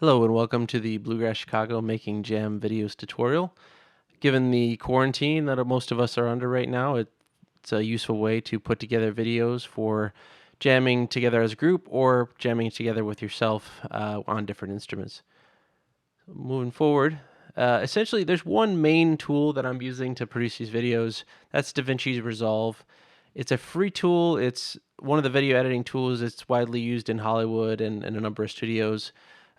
Hello and welcome to the Bluegrass Chicago Making Jam Videos tutorial. Given the quarantine that most of us are under right now, it's a useful way to put together videos for jamming together as a group or jamming together with yourself on different instruments. Moving forward, essentially there's one main tool that I'm using to produce these videos. That's Davinci Resolve. It's a free tool. It's one of the video editing tools. It's widely used in Hollywood and a number of studios.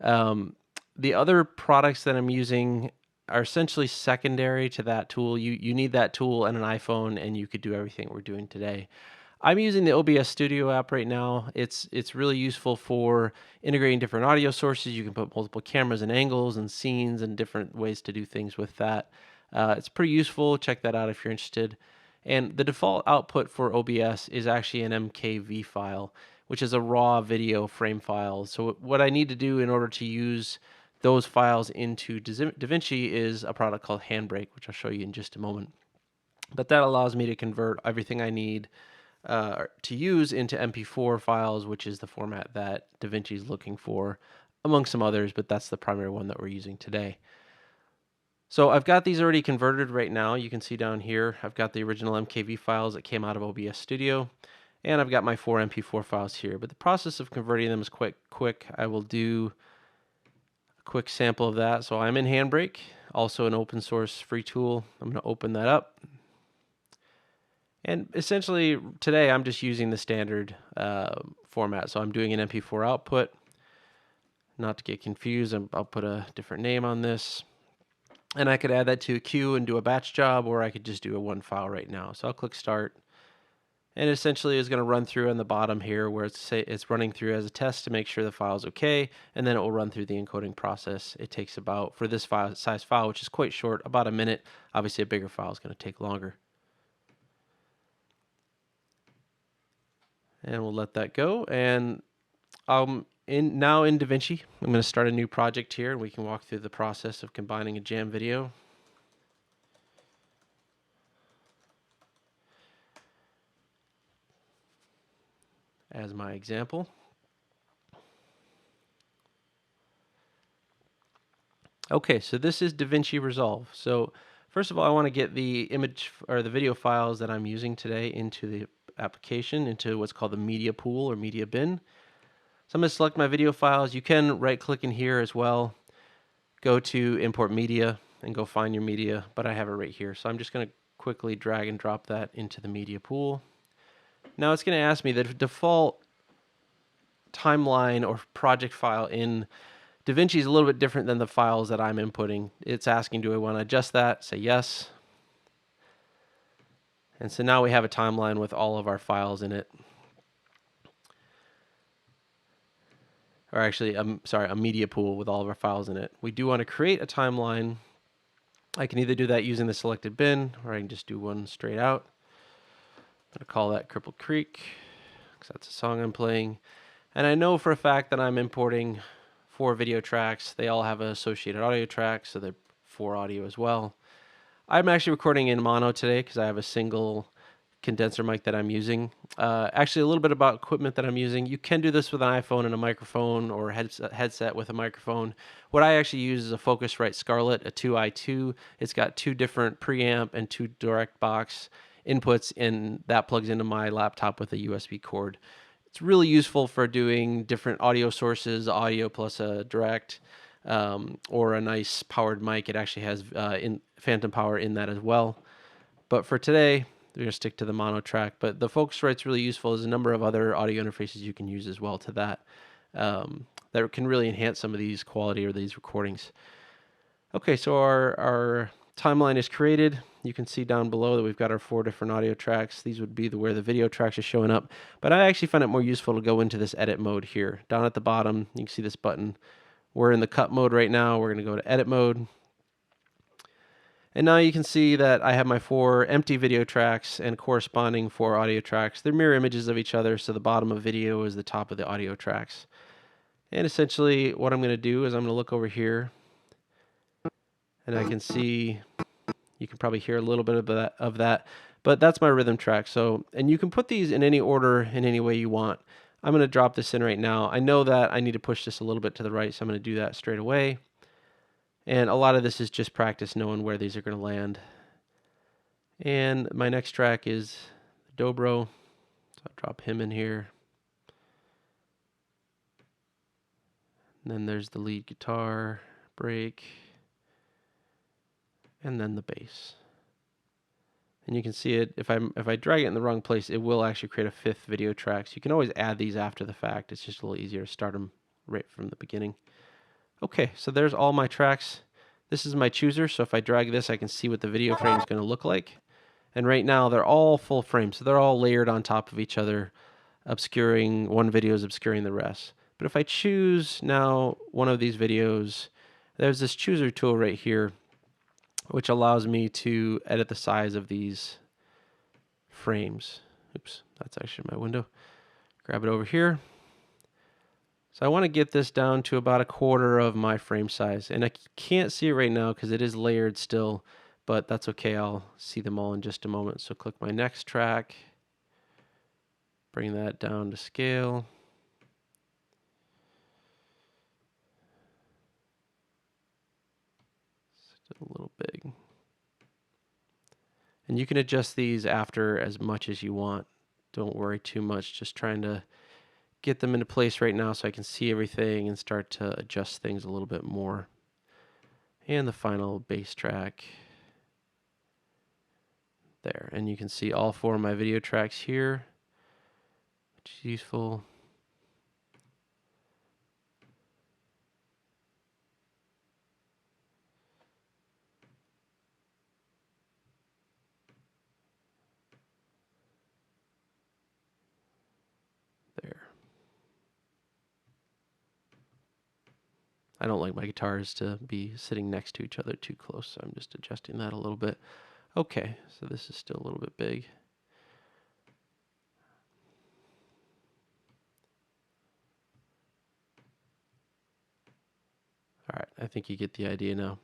The other products that I'm using are essentially secondary to that tool. You need that tool and an iPhone, and you could do everything we're doing today. I'm using the OBS Studio app right now. It's really useful for integrating different audio sources. You can put multiple cameras and angles and scenes and different ways to do things with that. It's pretty useful. Check that out if you're interested. And the default output for OBS is actually an MKV file, which is a raw video frame file. So what I need to do in order to use those files into Davinci is a product called Handbrake, which I'll show you in just a moment. But that allows me to convert everything I need to use into MP4 files, which is the format that Davinci is looking for, among some others, but that's the primary one that we're using today. So I've got these already converted right now. You can see down here, I've got the original MKV files that came out of OBS Studio, and I've got my 4 MP4 files here. But the process of converting them is quite quick. I will do a quick sample of that. So I'm in Handbrake, also an open source free tool. I'm going to open that up. And essentially today I'm just using the standard format. So I'm doing an MP4 output. Not to get confused, I'll put a different name on this. And I could add that to a queue and do a batch job, or I could just do a one file right now. So I'll click start. And essentially it's going to run through on the bottom here where it's running through as a test to make sure the file is okay, and then it will run through the encoding process. It takes about, for this size file, which is quite short, about a minute. Obviously a bigger file is going to take longer. And we'll let that go. And now in Davinci, I'm going to start a new project here, and we can walk through the process of combining a jam video. As my example. Okay, so this is Davinci Resolve. So first of all, I want to get the image or the video files that I'm using today into the application, into what's called the media pool or media bin. So I'm going to select my video files. You can right click in here as well, go to import media and go find your media, but I have it right here. So I'm just going to quickly drag and drop that into the media pool. Now it's going to ask me the default timeline or project file in Davinci is a little bit different than the files that I'm inputting. It's asking, do I want to adjust that? Say yes. And so now we have a timeline with all of our files in it. Or actually, I'm sorry, a media pool with all of our files in it. We do want to create a timeline. I can either do that using the selected bin, or I can just do one straight out. I'm going to call that Crippled Creek, because that's a song I'm playing. And I know for a fact that I'm importing 4 video tracks. They all have an associated audio track, so they're 4 audio as well. I'm actually recording in mono today because I have a single condenser mic that I'm using. Actually, a little bit about equipment that I'm using. You can do this with an iPhone and a microphone, or a headset with a microphone. What I actually use is a Focusrite Scarlett, a 2i2. It's got 2 different preamp and 2 direct box inputs, and that plugs into my laptop with a USB cord. It's really useful for doing different audio sources, audio plus a direct, or a nice powered mic. It actually has phantom power in that as well. But for today, we're going to stick to the mono track. But the Focusrite's really useful. There's a number of other audio interfaces you can use as well to that, that can really enhance some of these quality or these recordings. Okay, so our timeline is created. You can see down below that we've got our 4 different audio tracks. These would be where the video tracks are showing up. But I actually find it more useful to go into this edit mode here. Down at the bottom, you can see this button. We're in the cut mode right now. We're going to go to edit mode. And now you can see that I have my 4 empty video tracks and corresponding 4 audio tracks. They're mirror images of each other, so the bottom of video is the top of the audio tracks. And essentially what I'm going to do is I'm going to look over here, and I can see, you can probably hear a little bit of that, but that's my rhythm track. So, and you can put these in any order, in any way you want. I'm going to drop this in right now. I know that I need to push this a little bit to the right, so I'm going to do that straight away. And a lot of this is just practice knowing where these are going to land. And my next track is Dobro, so I'll drop him in here. And then there's the lead guitar, break, and then the bass. And you can see it, if I drag it in the wrong place, it will actually create a fifth video track. So you can always add these after the fact. It's just a little easier to start them right from the beginning. Okay, so there's all my tracks. This is my chooser, so if I drag this, I can see what the video frame is going to look like. And right now, they're all full frame, so they're all layered on top of each other, obscuring, one video is obscuring the rest. But if I choose now one of these videos, there's this chooser tool right here, which allows me to edit the size of these frames. Oops, that's actually my window. Grab it over here. So I want to get this down to about 1/4 of my frame size. And I can't see it right now because it is layered still, but that's okay. I'll see them all in just a moment. So click my next track, bring that down to scale. Still a little big. And you can adjust these after as much as you want. Don't worry too much, just trying to get them into place right now so I can see everything and start to adjust things a little bit more. And the final bass track there. And you can see all 4 of my video tracks here, which is useful. There. I don't like my guitars to be sitting next to each other too close, so I'm just adjusting that a little bit. Okay, so this is still a little bit big. All right, I think you get the idea now.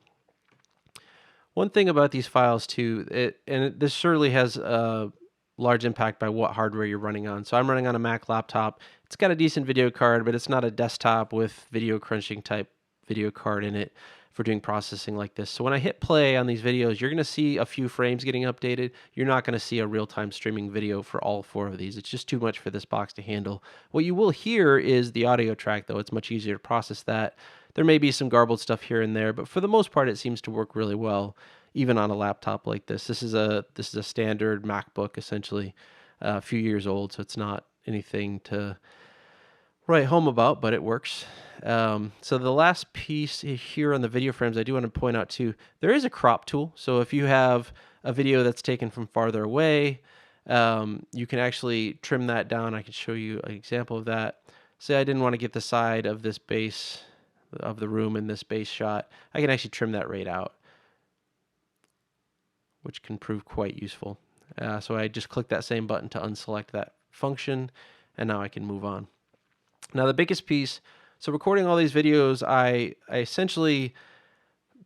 One thing about these files too, this surely has a large impact by what hardware you're running on. So I'm running on a Mac laptop. It's got a decent video card, but it's not a desktop with video crunching type video card in it for doing processing like this. So when I hit play on these videos, you're going to see a few frames getting updated. You're not going to see a real-time streaming video for all 4 of these. It's just too much for this box to handle. What you will hear is the audio track, though. It's much easier to process that. There may be some garbled stuff here and there, but for the most part, it seems to work really well, even on a laptop like this. This is a standard MacBook, essentially, a few years old, so it's not anything to write home about, but it works. So the last piece here on the video frames, I do want to point out too, there is a crop tool. So if you have a video that's taken from farther away, you can actually trim that down. I can show you an example of that. Say I didn't want to get the side of this base of the room in this base shot. I can actually trim that right out, which can prove quite useful. So I just click that same button to unselect that function, and now I can move on. Now the biggest piece, so recording all these videos, I essentially,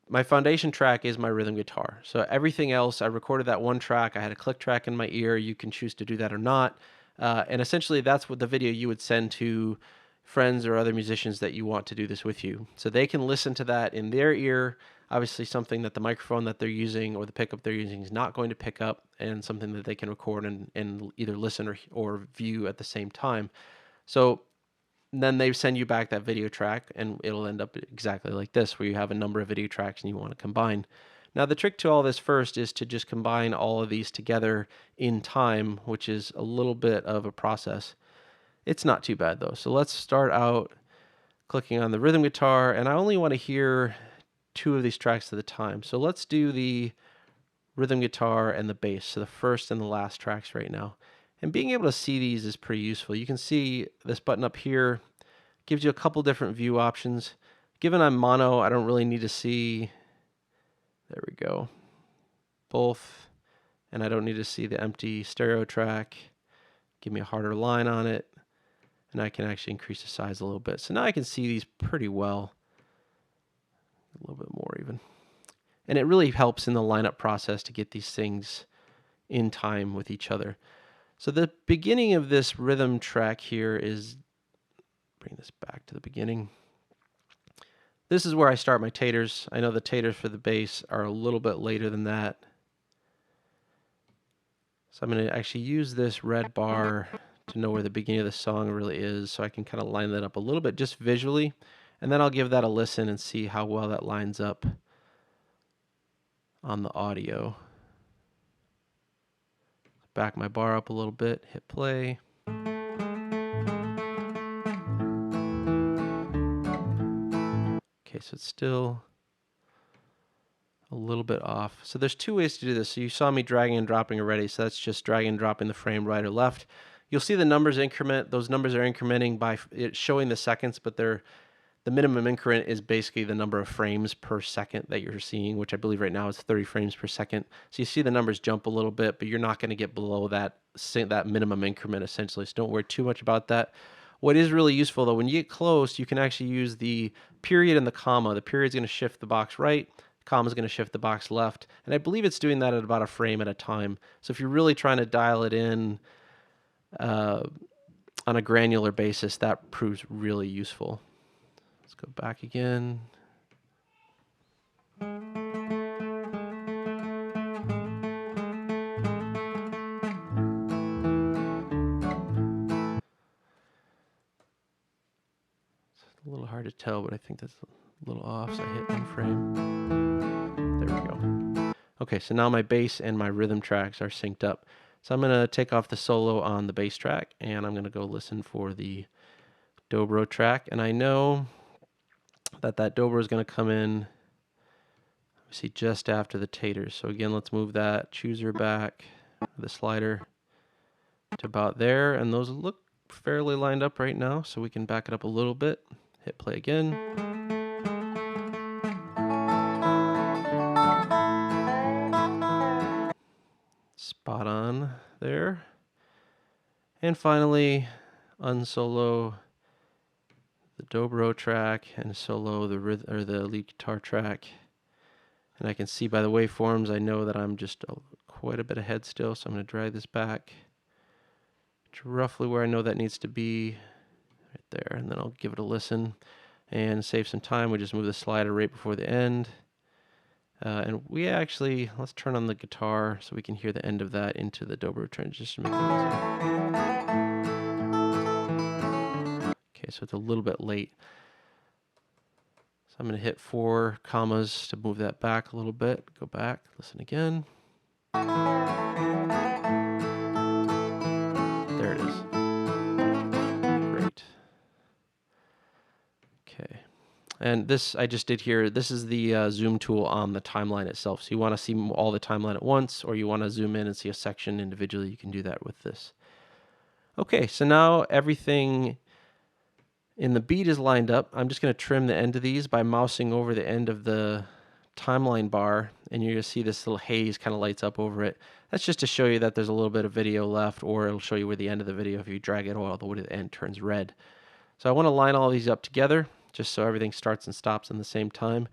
my foundation track is my rhythm guitar. So everything else, I recorded that one track, I had a click track in my ear, you can choose to do that or not. And essentially that's what the video you would send to friends or other musicians that you want to do this with you. So they can listen to that in their ear, obviously something that the microphone that they're using or the pickup they're using is not going to pick up, and something that they can record and either listen or view at the same time. So then they send you back that video track, and it'll end up exactly like this, where you have a number of video tracks and you want to combine. Now the trick to all this first is to just combine all of these together in time, which is a little bit of a process. It's not too bad though. So let's start out clicking on the rhythm guitar, and I only want to hear 2 of these tracks at a time. So let's do the rhythm guitar and the bass, so the first and the last tracks right now. And being able to see these is pretty useful. You can see this button up here gives you a couple different view options. Given I'm mono, I don't really need to see, there we go, both, and I don't need to see the empty stereo track. Give me a harder line on it, and I can actually increase the size a little bit. So now I can see these pretty well, a little bit more even. And it really helps in the lineup process to get these things in time with each other. So the beginning of this rhythm track here is, bring this back to the beginning. This is where I start my taters. I know the taters for the bass are a little bit later than that. So I'm going to actually use this red bar to know where the beginning of the song really is, so I can kind of line that up a little bit just visually, and then I'll give that a listen and see how well that lines up on the audio. Back my bar up a little bit, hit play. Okay, so it's still a little bit off. So there's two ways to do this. So you saw me dragging and dropping already, so that's just dragging and dropping the frame right or left. You'll see the numbers increment. Those numbers are incrementing by it showing the seconds, but the minimum increment is basically the number of frames per second that you're seeing, which I believe right now is 30 frames per second. So you see the numbers jump a little bit, but you're not going to get below that minimum increment essentially, so don't worry too much about that. What is really useful though, when you get close, you can actually use the period and the comma. The period is going to shift the box right, the comma is going to shift the box left, and I believe it's doing that at about a frame at a time. So if you're really trying to dial it in on a granular basis, that proves really useful. Let's go back again. It's a little hard to tell, but I think that's a little off, so I hit one frame. There we go. Okay, so now my bass and my rhythm tracks are synced up. So I'm going to take off the solo on the bass track, and I'm going to go listen for the dobro track. And I know that dobro is going to come in, see, just after the taters. So again, let's move that chooser back, the slider, to about there. And those look fairly lined up right now, so we can back it up a little bit. Hit play again. Spot on there. And finally, unsolo the dobro track and solo the lead guitar track. And I can see by the waveforms, I know that I'm just quite a bit ahead still, so I'm going to drag this back to roughly where I know that needs to be, right there, and then I'll give it a listen and save some time. We just move the slider right before the end. And we actually, let's turn on the guitar so we can hear the end of that into the dobro transition. Make that easier. Okay, so it's a little bit late. So I'm going to hit 4 commas to move that back a little bit. Go back, listen again. There it is. Great. Okay. And this I just did here, this is the zoom tool on the timeline itself. So you want to see all the timeline at once, or you want to zoom in and see a section individually, you can do that with this. Okay, so now everything in the beat is lined up. I'm just going to trim the end of these by mousing over the end of the timeline bar, and you're going to see this little haze kind of lights up over it. That's just to show you that there's a little bit of video left, or it'll show you where the end of the video, if you drag it all the way to the end, turns red. So I want to line all these up together, just so everything starts and stops in the same time.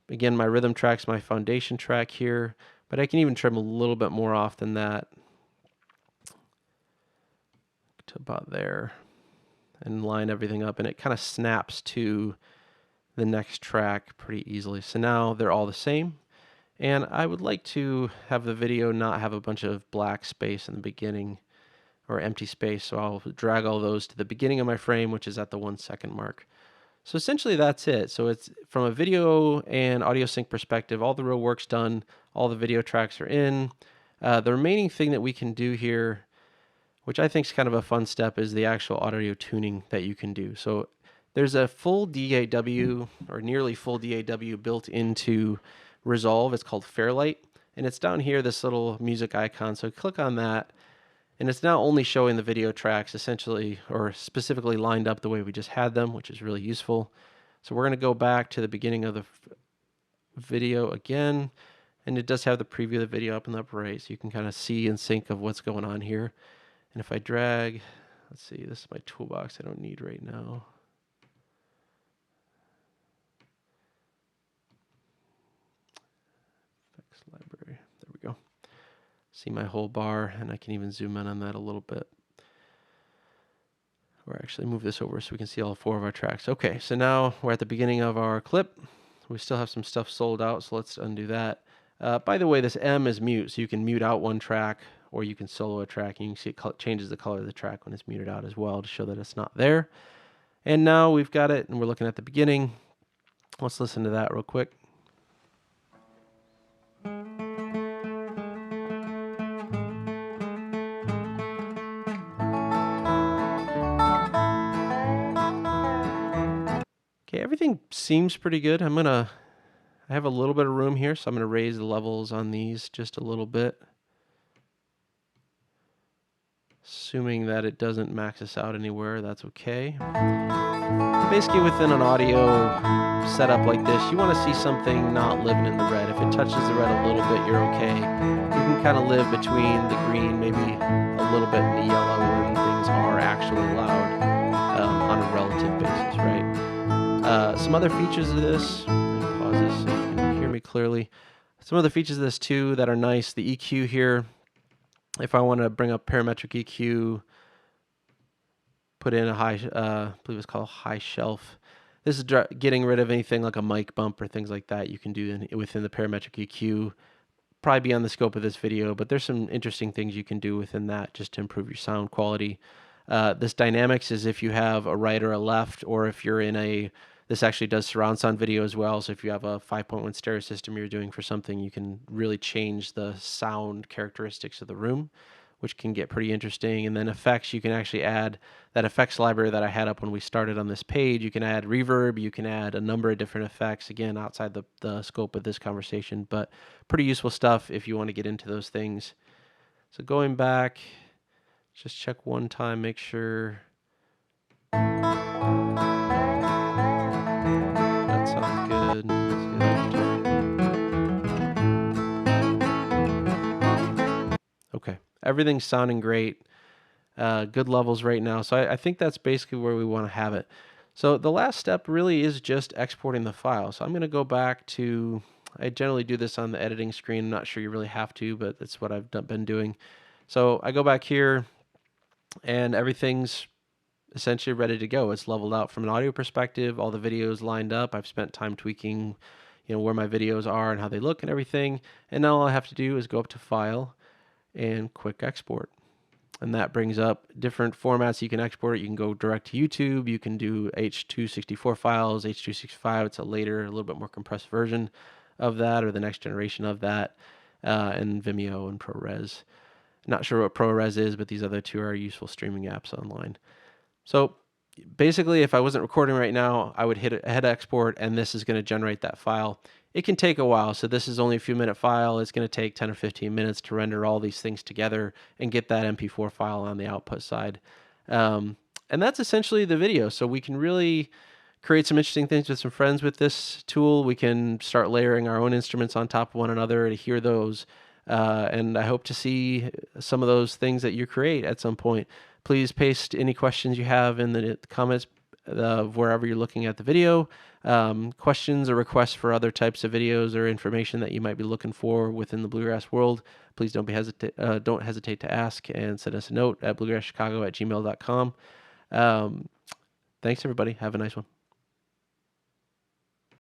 Again, my rhythm track's my foundation track here, but I can even trim a little bit more off than that to about there and line everything up, and it kind of snaps to the next track pretty easily. So now they're all the same, and I would like to have the video not have a bunch of black space in the beginning or empty space, so I'll drag all those to the beginning of my frame, which is at the 1 second mark. So essentially that's it. So it's from a video and audio sync perspective, all the real work's done, all the video tracks are in. The remaining thing that we can do here, which I think is kind of a fun step, is the actual audio tuning that you can do. So there's a full DAW, or nearly full DAW, built into Resolve. It's called Fairlight, and it's down here, this little music icon. So click on that, and it's now only showing the video tracks essentially, or specifically lined up the way we just had them, which is really useful. So we're going to go back to the beginning of the video again, and it does have the preview of the video up in the upper right, so you can kind of see and sync of what's going on here. And if I drag, let's see, this is my toolbox I don't need right now. Effects library, there we go. see my whole bar, and I can even zoom in on that a little bit. Or actually move this over so we can see all 4 of our tracks. Okay, so now we're at the beginning of our clip. We still have some stuff sold out, so let's undo that. By the way, this M is mute, so you can mute out one track, or you can solo a track, and you can see it changes the color of the track when it's muted out as well to show that it's not there. And now we've got it, and we're looking at the beginning. Let's listen to that real quick. Okay, everything seems pretty good. I have a little bit of room here, so I'm going to raise the levels on these just a little bit. Assuming that it doesn't max us out anywhere, that's okay. Basically, within an audio setup like this, you want to see something not living in the red. If it touches the red a little bit, you're okay. You can kind of live between the green, maybe a little bit in the yellow when things are actually loud on a relative basis, right? Some other features of this, let me pause this so you can hear me clearly. Some other features of this too that are nice, the EQ here. If I want to bring up parametric EQ, put in a high, I believe it's called high shelf. This is getting rid of anything like a mic bump or things like that you can do within the parametric EQ. Probably beyond the scope of this video, but there's some interesting things you can do within that just to improve your sound quality. This dynamics is if you have a right or a left, or if you're in a, this actually does surround sound video as well. So if you have a 5.1 stereo system you're doing for something, you can really change the sound characteristics of the room, which can get pretty interesting. And then effects, you can actually add that effects library that I had up when we started on this page. You can add reverb, you can add a number of different effects, again, outside the scope of this conversation, but pretty useful stuff if you want to get into those things. So going back, just check one time, make sure that sounds good. Let's do that one time. Okay, everything's sounding great. Good levels right now. So I think that's basically where we want to have it. So the last step really is just exporting the file. So I'm going to go back to, I generally do this on the editing screen. I'm not sure you really have to, but that's what I've been doing. So I go back here and everything's essentially ready to go. It's leveled out from an audio perspective, all the videos lined up. I've spent time tweaking, where my videos are and how they look and everything. And now all I have to do is go up to File and quick export. And that brings up different formats you can export it. You can go direct to YouTube. You can do H.264 files, H.265. It's a later, a little bit more compressed version of that, or the next generation of that, and Vimeo and ProRes. Not sure what ProRes is, but these other two are useful streaming apps online. So basically, if I wasn't recording right now, I would hit export, and this is going to generate that file. It can take a while, so this is only a few minute file. It's going to take 10 or 15 minutes to render all these things together and get that MP4 file on the output side. And that's essentially the video. So we can really create some interesting things with some friends with this tool. We can start layering our own instruments on top of one another to hear those. And I hope to see some of those things that you create at some point. Please paste any questions you have in the comments of wherever you're looking at the video. Questions or requests for other types of videos or information that you might be looking for within the Bluegrass world, please don't hesitate to ask, and send us a note at bluegrasschicago@gmail.com. Thanks, everybody. Have a nice one.